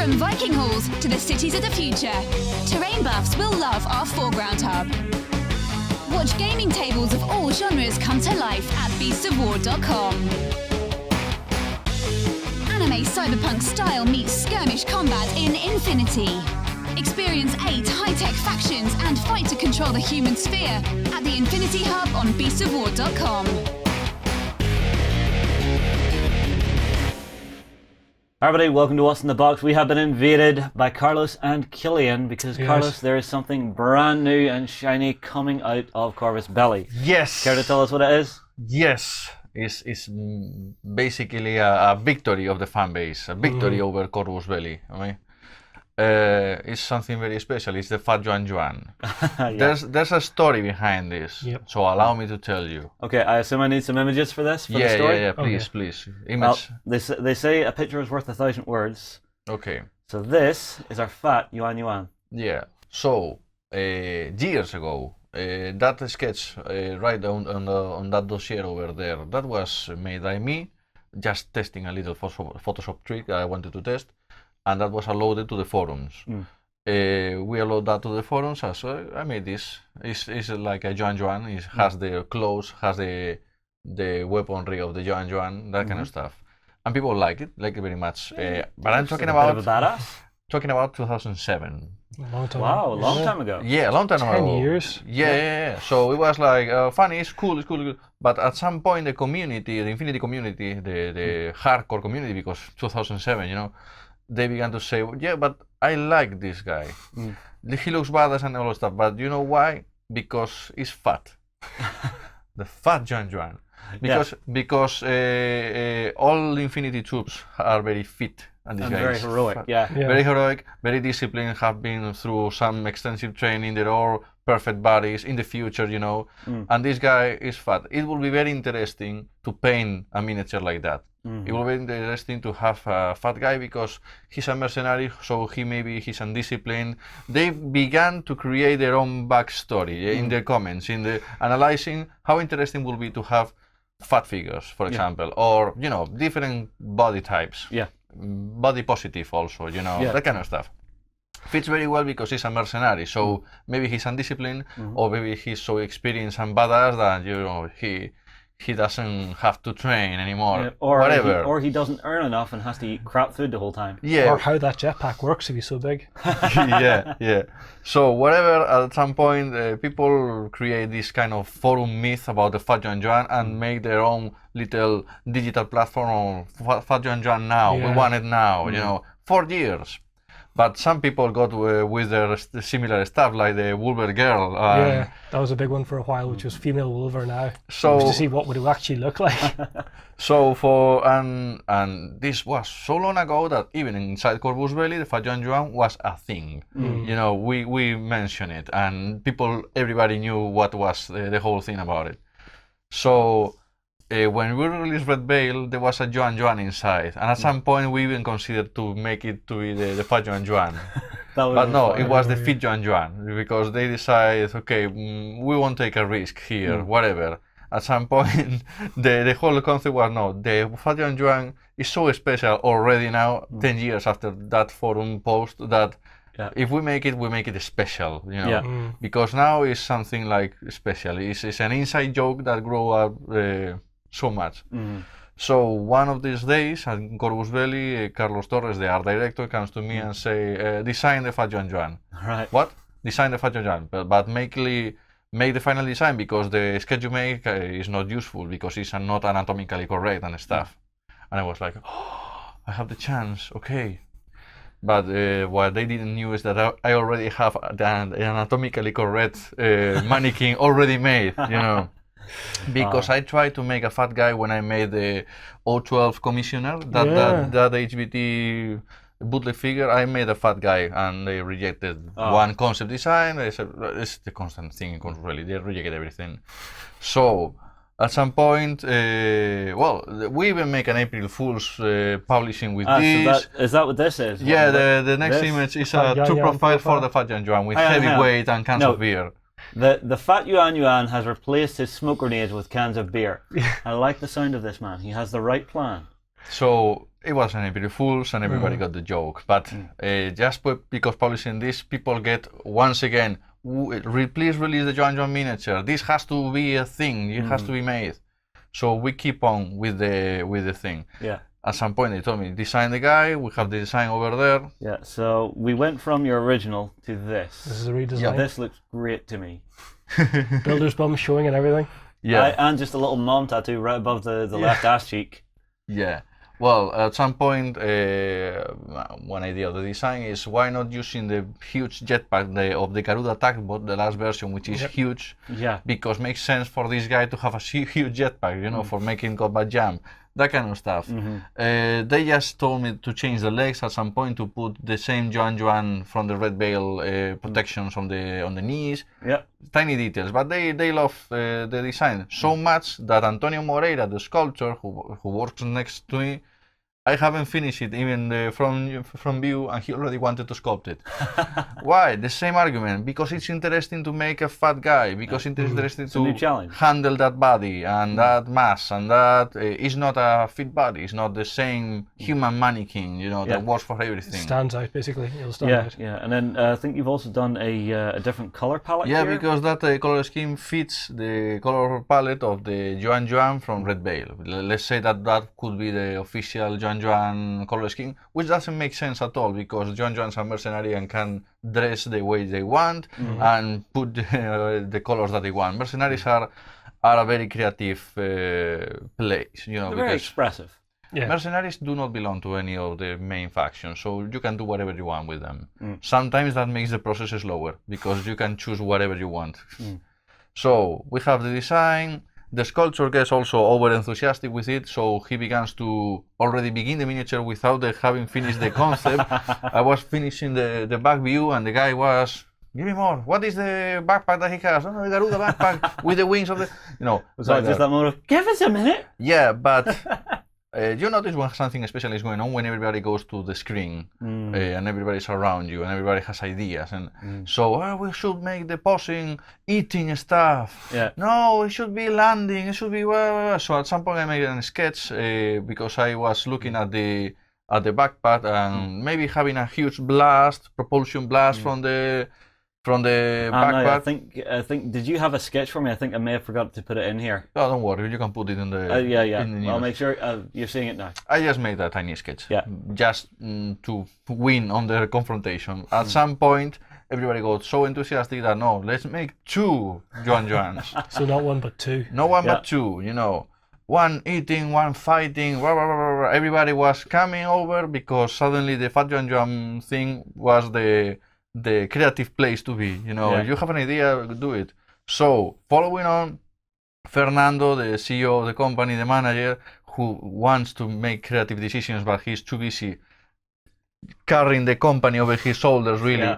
From Viking halls to the cities of the future, terrain buffs will love our foreground hub. Watch gaming tables of all genres come to life at beastsofwar.com. Anime cyberpunk style meets skirmish combat in Infinity. Experience 8 high-tech factions and fight to control the human sphere at the Infinity Hub on beastsofwar.com. Hi everybody, welcome to What's in the Box. We have been invaded by Carlos and Killian because Carlos, there is something brand new and shiny coming out of Corvus Belly. Yes. Care to tell us what it is? Yes. It's basically a victory of the fan base, a victory over Corvus Belly. I mean, it's something very special. It's the Fat Yuan Yuan. Yeah. There's a story behind this, so allow me to tell you. Okay, I assume I need some images for this, for the story? Yeah, please. Image. Well, they say a picture is worth 1,000 words. Okay. So this is our Fat Yuan Yuan. Yeah, so years ago, that sketch right on that dossier over there, that was made by me, just testing a little Photoshop trick I wanted to test. And that was uploaded to the forums. We upload that to the forums as I made this. It's like a Yuan Yuan. It has the clothes, has the weaponry of the Yuan Yuan, that kind of stuff. And people like it very much. But I'm talking about a badass. Talking about 2007. Long time. Wow, a long time ago. Yeah, a long time ago. 10 years. Yeah. So it was like funny, it's cool. But at some point, the community, the Infinity community, the hardcore community, because 2007, you know, they began to say, yeah, but I like this guy. He looks badass and all that stuff. But you know why? Because he's fat. The Fat Yuan Yuan. Because all Infinity troops are very fit. And this guy very is heroic, very heroic, very disciplined, have been through some extensive training. They're all perfect bodies in the future, you know. And this guy is fat. It will be very interesting to paint a miniature like that. It will be interesting to have a fat guy because he's a mercenary, so he's undisciplined. They began to create their own backstory in their comments, in the analyzing how interesting will be to have fat figures, for example, or you know, different body types. Body positive also, you know, that kind of stuff. Fits very well because he's a mercenary, so maybe he's undisciplined, or maybe he's so experienced and badass that, you know, he doesn't have to train anymore, or whatever. Or he doesn't earn enough and has to eat crap food the whole time. Yeah. Or how that jetpack works if he's so big. yeah. So whatever, at some point, people create this kind of forum myth about the Fat Yuan Yuan and make their own little digital platform of Fat Yuan Yuan now. We want it now, you know, 4 years. But some people got with their similar stuff, like the Wolver girl. Yeah, that was a big one for a while, which was female Wolver now. So to see what would it actually look like. So and this was so long ago that even inside Corvus Belli, the Fat Yuan Yuan was a thing. You know, we mentioned it, and everybody knew what was the whole thing about it. So when we released Red Veil, there was a Yuan Yuan inside, and at some point we even considered to make it to be the Fat Yuan Yuan. But no, it was the Fit Yuan Yuan, because they decided, okay, we won't take a risk here, whatever. At some point, the whole concept was, no, the Fat Yuan Yuan is so special already now, 10 years after that forum post, that if we make it special, you know, because now it's something like special. It's an inside joke that grew up so much. So one of these days at Corvus Belli, Carlos Torres, the art director, comes to me and say, design the Fat Yuan Yuan. Right. What? Design the Fat Yuan Yuan, but make the final design, because the sketch you make is not useful because it's not anatomically correct and stuff. And I was like, oh, I have the chance, okay. But what they didn't know is that I already have the anatomically correct mannequin already made, you know. Because I tried to make a fat guy when I made the O12 Commissioner, that HBT bootleg figure. I made a fat guy and they rejected one concept design. They said, it's the constant thing in Corvus Belli, they rejected everything. So at some point, we even make an April Fool's publishing with this. So is that what this is? Yeah, the next image is a true profile for the Fat Yuan Yuan with heavy weight and cans of beer. The Fat Yuan Yuan has replaced his smoke grenades with cans of beer. I like the sound of this man. He has the right plan. So it wasn't April Fools, and everybody got the joke. But just because publishing this, people get once again, please release the Yuan Yuan miniature. This has to be a thing. It has to be made. So we keep on with the thing. Yeah. At some point, they told me, design the guy. We have the design over there. Yeah. So we went from your original to this. This is a redesign. Yeah. This looks great to me. Builder's bum showing and everything. Yeah. And just a little mom tattoo right above the left ass cheek. Yeah. Well, at some point, one idea of the design is why not using the huge jetpack of the Garuda tugboat, the last version, which is huge. Yeah. Because it makes sense for this guy to have a huge jetpack, you know, for making combat jump, that kind of stuff. They just told me to change the legs at some point, to put the same Yuan Yuan from the Red Veil protections on the knees. Yeah. Tiny details, but they love the design so much that Antonio Moreira, the sculptor who works next to me, I haven't finished it even from view, and he already wanted to sculpt it. Why? The same argument. Because it's interesting to make a fat guy. Because it's interesting to handle that body and that mass, and that is not a fit body. It's not the same human mannequin, you know, that works for everything. It stands out basically. It'll stand out. Yeah. And then I think you've also done a different color palette. Yeah, here. because that color scheme fits the color palette of the Yuan Yuan from Red Veil. Let's say that could be the official Yuan Yuan color scheme, which doesn't make sense at all, because Yuan Yuans are mercenary and can dress the way they want and put the colors that they want. Mercenaries are a very creative place, you know. They're very expressive. Yeah. Mercenaries do not belong to any of the main factions, so you can do whatever you want with them. Sometimes that makes the process slower, because you can choose whatever you want. So we have the design. The sculptor gets also over enthusiastic with it, so he begins to already begin the miniature without having finished the concept. I was finishing the back view, and the guy was, give me more. What is the backpack that he has? Oh, the Garuda backpack with the wings of the, you know. Was that just that moment of, give us a minute? Yeah, but you notice when something special is going on, when everybody goes to the screen and everybody's around you and everybody has ideas, and so we should make the posing eating stuff. Yeah. No, it should be landing. It should be so. At some point, I made a sketch because I was looking at the backpack and maybe having a huge propulsion blast from the backpack. No, I think. Did you have a sketch for me? I think I may have forgot to put it in here. Oh, don't worry, you can put it in the. In the I'll make sure you're seeing it now. I just made a tiny sketch. Yeah. Just to win on the confrontation. At some point, everybody got so enthusiastic that no, let's make 2 Yuan Yuans. So not one but 2. No one but 2. You know, one eating, one fighting. Rah, rah, rah, rah. Everybody was coming over because suddenly the Fat Yuan Yuan thing was the creative place to be, you know. You have an idea, do it. So following on, Fernando, the CEO of the company, the manager, who wants to make creative decisions but he's too busy carrying the company over his shoulders, really,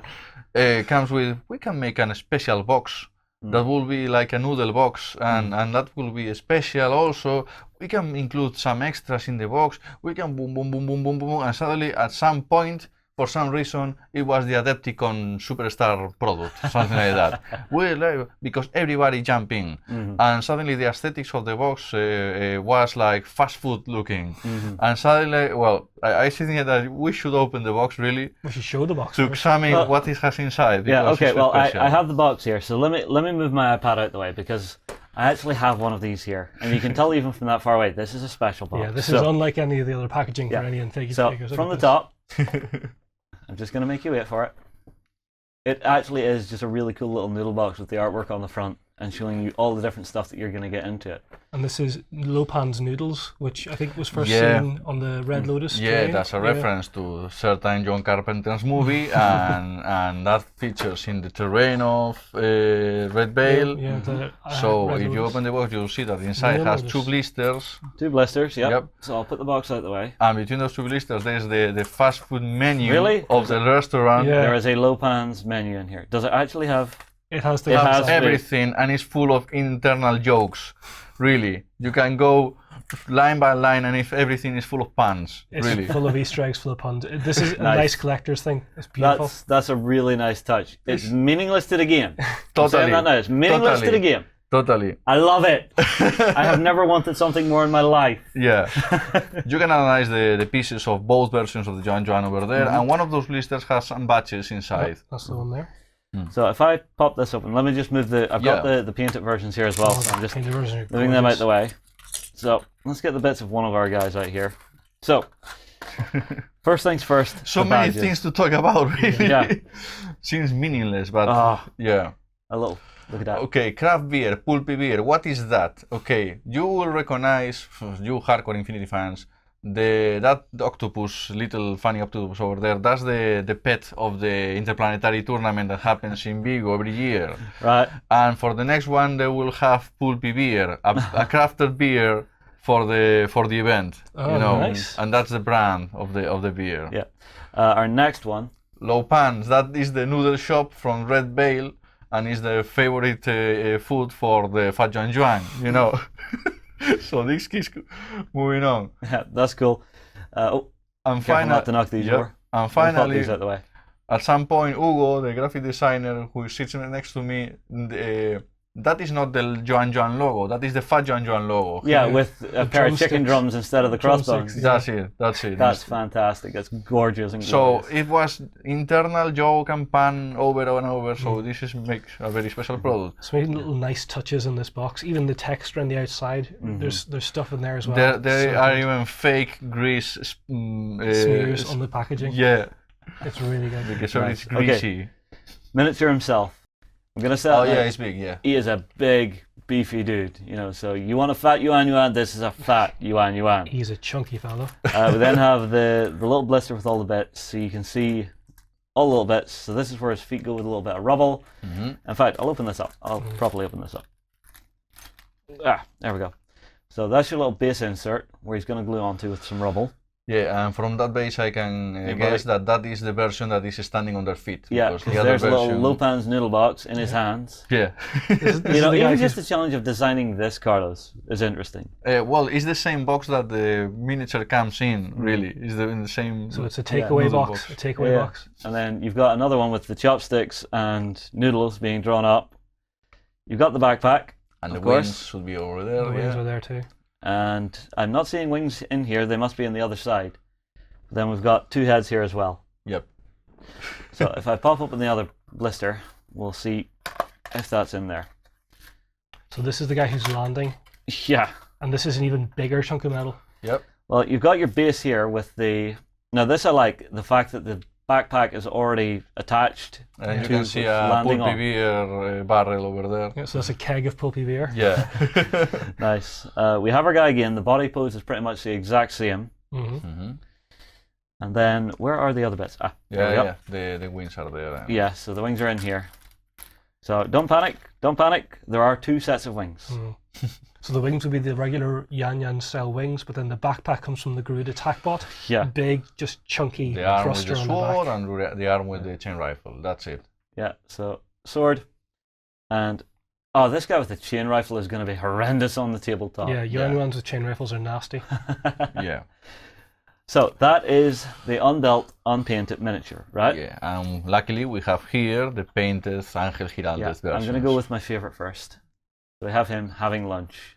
comes with, we can make a special box that will be like a noodle box, and that will be special also. We can include some extras in the box. We can boom, boom, boom, boom, boom, boom, and suddenly at some point, for some reason, it was the Adepticon superstar product, something like that. Because everybody jumped in, and suddenly the aesthetics of the box was like fast food looking. And suddenly, well, I think that we should open the box, really. We should show the box to examine what it has inside. Yeah, okay, well, I have the box here, so let me move my iPad out the way, because I actually have one of these here, and you can tell even from that far away, this is a special box. Yeah, this is unlike any of the other packaging for any Antigua. So, from the top, I'm just going to make you wait for it. It actually is just a really cool little noodle box with the artwork on the front and showing you all the different stuff that you're going to get into it. And this is Lopan's Noodles, which I think was first seen on the Red Lotus. Yeah, that's a reference to certain John Carpenter's movie, and that features in the terrain of Red Veil. So if you open the box, you'll see that inside has 2 blisters. 2 blisters, yep. So I'll put the box out of the way. And between those 2 blisters, there's the fast food menu of the restaurant. Yeah. There is a Lopan's menu in here. Does it actually have... It has everything, and it's full of internal jokes. Really, you can go line by line, and if everything is full of puns. It's really full of Easter eggs, full of puns. This is a nice collector's thing. It's beautiful. That's a really nice touch. It's meaningless to the game. Totally. I'm saying that now. It's meaningless to the game. Totally. I love it. I have never wanted something more in my life. Yeah. You can analyze the pieces of both versions of the Yuan Yuan over there, and one of those blisters has some batches inside. That's the one there. So if I pop this open, let me just move I've got the painted versions here as well, so I'm just Painted version are moving them out gorgeous. the way. So let's get the bits of one of our guys out here. So, first things first. So the many badges. things to talk about, really. Yeah. Seems meaningless, but yeah. A little. Look at that. Okay, craft beer, pulpy beer, what is that? Okay, you will recognize, you hardcore Infinity fans, that octopus, little funny octopus over there, that's the pet of the interplanetary tournament that happens in Vigo every year. Right. And for the next one, they will have pulpy beer, a crafted beer for the event. Oh, you know, nice. and that's the brand of the beer. Yeah. Our next one. Low pans, that is the noodle shop from Red Bale, and is the favorite food for the Fat Yuan Yuan, you know. So this keeps moving on. Yeah, that's cool. And careful finally, not to knock these over. And I'll pop finally, these out the way. at some point, Hugo, the graphic designer who sits next to me, that is not the Yuan Yuan logo. That is the Fat Yuan Yuan logo. Yeah, with a pair of chicken drumsticks. drums instead of the crossbones. Drumsticks. That's it. That's it. That's fantastic. That's gorgeous and So glorious. it was internal joke and pan over and over. So this makes a very special product. So many little nice touches in this box. Even the texture on the outside, there's stuff in there as well. There So are good. even fake grease Smears on the packaging. Yeah, It's really good. because Nice. it's greasy. Miniature himself. I'm gonna say Oh it yeah, now. it's big. Yeah. He is a big, beefy dude. You know, so you want a fat Yuan Yuan, this is a fat Yuan Yuan. He's a chunky fellow. We then have the little blister with all the bits, so you can see all the little bits. So this is where his feet go with a little bit of rubble. In fact, I'll open this up. I'll properly open this up. There we go. So that's your little base insert where he's going to glue onto with some rubble. Yeah, and from that base I can guess that is the version that is standing on their feet. Yeah, because because the other there's a little version- Lopan's noodle box in his hands. Yeah. This You know, is the guy even who's- just the challenge of designing this, Carlos, is interesting. Well, it's the same box that the miniature comes in. Really, it's in the same. So it's a takeaway noodle box. box. A takeaway Yeah. box. And then you've got another one with the chopsticks and noodles being drawn up. You've got the backpack, and of the course. wings should be over The there. wings Yeah. are there too. and I'm not seeing wings in here. They must be on the other side. Then we've got two heads here as well. Yep. So if I pop open the other blister, we'll see if that's in there. So this is the guy who's landing, Yeah. and this is an even bigger chunk of metal. Yep. Well, you've got your base here with the... Now this I like, the fact that the backpack is already attached And you to can see a landing pulpy on. beer barrel over there. Yeah, so that's a keg of pulpy beer. Yeah. Nice. We have our guy again. The body pose is pretty much the exact same. Mhm. And then, where are the other bits? There we Yeah, go. yeah. The wings are there. Yeah, so the wings are in here. So don't panic, don't panic. There are two sets of wings. So the wings would be the regular Yan Yan style wings, but then the backpack comes from the Groot attack bot. Yeah, Big, just chunky The arm with thruster the on the sword back. and the arm with the chain rifle. That's it. yeah. So sword, and oh, this guy with the chain rifle is going to be horrendous on the tabletop. Yeah, Yuan Yeah. Yuans with chain rifles are nasty. Yeah. So that is the unbuilt, unpainted miniature, right? Yeah. And luckily we have here the painted Angel Giraldez Yeah, version. I'm going to go with my favorite first. So we have him having lunch,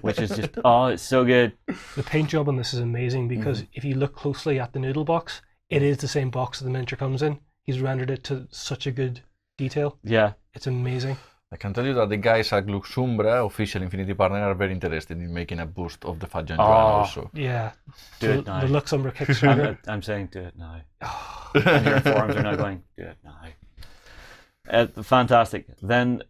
which is just, oh, it's so good. The paint job on this is amazing because if you look closely at the noodle box, it is the same box that the miniature comes in. He's rendered it to such a good detail. Yeah, It's amazing. I can tell you that the guys at Luxumbra, official Infinity partner, are very interested in making a boost of the Fat Yuan Yuan also. Yeah. Do So it now. the Luxembourg Kickstarter. I'm saying do it now. And your forums are now going, do it now. Fantastic. Then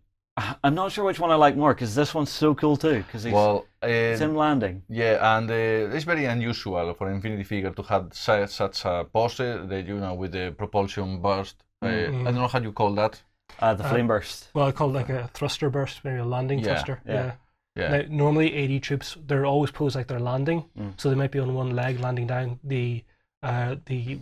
I'm not sure which one I like more because this one's so cool too. Because Well, it's him landing. yeah, and it's very unusual for an Infinity figure to have such a pose that, you know, with the propulsion burst. I don't know how you call that. The flame burst. Well, I call it like a thruster burst, maybe a landing Yeah, thruster. yeah. Yeah. Now, normally AD troops, they're always posed like they're landing, so they might be on one leg landing down. The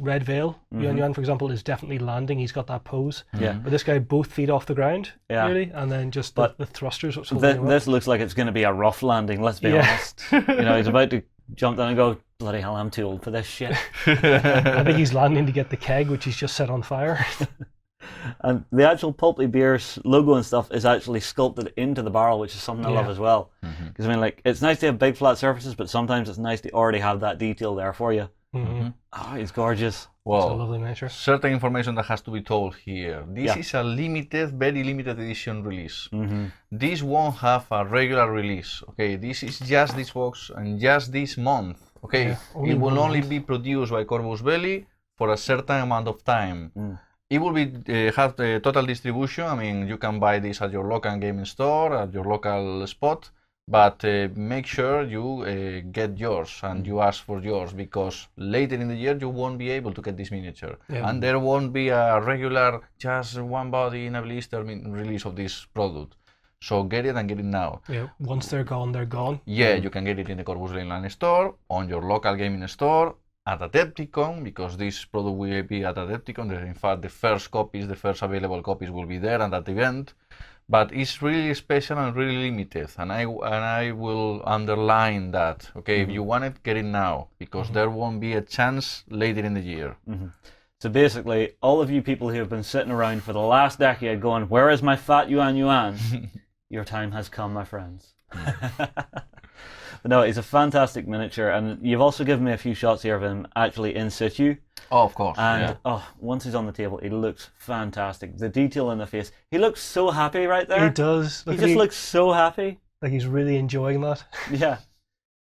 Red Veil, Yuan Yuan, for example, is definitely landing. He's got that pose. Yeah. But this guy, both feet off the ground, Yeah. really, and then just But the thrusters. What's holding him up. This looks like it's going to be a rough landing, let's be Yeah. honest. You know, he's about to jump down and go, bloody hell, I'm too old for this shit. I think he's landing to get the keg, which he's just set on fire. And the actual Pulpy Beer's logo and stuff is actually sculpted into the barrel, which is something I love as well. Because I mean, like, it's nice to have big flat surfaces, but sometimes it's nice to already have that detail there for you. Oh, it's gorgeous. Well, It's a lovely miniature. certain information that has to be told here. This is a limited, very limited edition release. This won't have a regular release. Okay, this is just this box and just this month. Okay, Yeah, it will only month. be produced by Corvus Belli for a certain amount of time. It will be have the total distribution. I mean, you can buy this at your local gaming store, at your local spot. But make sure you get yours and you ask for yours, because later in the year you won't be able to get this miniature. And there won't be a regular, just one body in a blister release of this product. So get it and get it now. Yeah, once they're gone, they're gone. Yeah, you can get it in the Corvus Mainland store, on your local gaming store, at Adepticon, because this product will be at Adepticon. In fact, the first available copies will be there at that event. But it's really special and really limited, and I will underline that. Okay, if you want it, get it now, because there won't be a chance later in the year. So basically, all of you people who have been sitting around for the last decade going, "Where is my Fat Yuan Yuan?" Your time has come, my friends. But no, it's a fantastic miniature, and you've also given me a few shots here of him actually in situ. Oh, of course. And once he's on the table, he looks fantastic. The detail in the face, he looks so happy right there. He does. He just looks so happy. like he's really enjoying that. Yeah.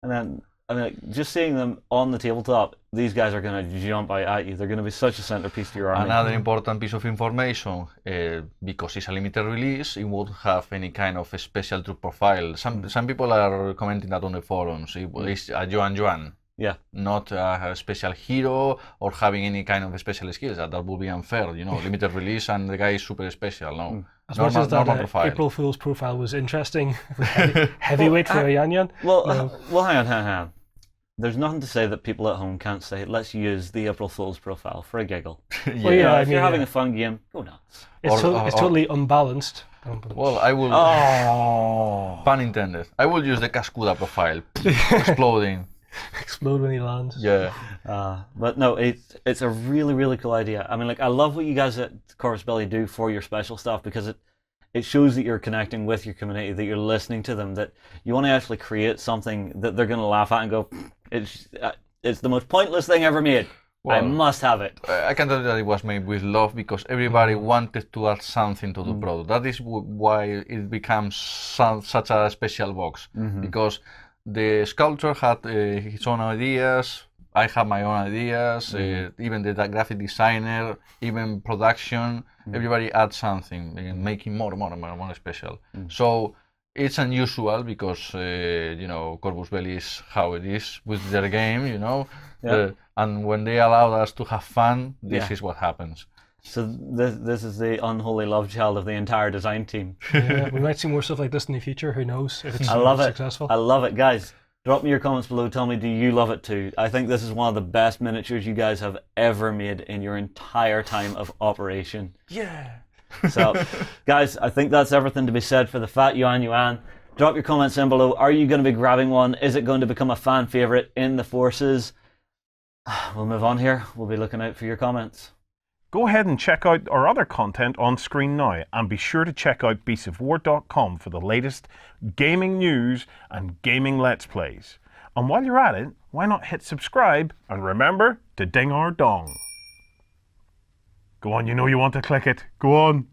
And then, I mean, just seeing them on the tabletop, these guys are going to jump out at you. They're going to be such a centerpiece to your army. Another important piece of information, because it's a limited release, it won't have any kind of a special troop profile. Some people are commenting that on the forums. It's a Yuan Yuan. Yeah. Not a special hero or having any kind of special skills. That would be unfair, you know. Limited release and the guy is super special. No. As much as that April Fool's profile was interesting, heavyweight for a Yan Yan. Well, hang on. There's nothing to say that people at home can't say, let's use the April Fool's profile for a giggle. Well, yeah, if you're having a fun game, go nuts. It's totally unbalanced. Well, I will... Pun intended. I will use the Cascuda profile. Exploding. Explode when he lands. Yeah. But no, it's a really, really cool idea. I mean, like, I love what you guys at Corvus Belli do for your special stuff, because it shows that you're connecting with your community, that you're listening to them, that you want to actually create something that they're going to laugh at and go, it's the most pointless thing ever made. Well, I must have it. I can tell you that it was made with love, because everybody wanted to add something to the product. That is why it becomes such a special box, because the sculptor had his own ideas, I have my own ideas, even the graphic designer, even production, everybody adds something, making more special. So it's unusual, because, you know, Corvus Belli is how it is with their game, you know, and when they allow us to have fun, this is what happens. So this is the unholy love child of the entire design team. Yeah, we might see more stuff like this in the future. Who knows if it's successful. I love it, guys. Drop me your comments below. Tell me, do you love it too? I think this is one of the best miniatures you guys have ever made in your entire time of operation. Yeah. So, guys, I think that's everything to be said for the Fat Yuan Yuan. Drop your comments in below. Are you going to be grabbing one? Is it going to become a fan favorite in the forces? We'll move on here. We'll be looking out for your comments. Go ahead and check out our other content on screen now, and be sure to check out beastsofwar.com for the latest gaming news and gaming let's plays. And while you're at it, why not hit subscribe and remember to ding our dong. Go on, you know you want to click it. Go on.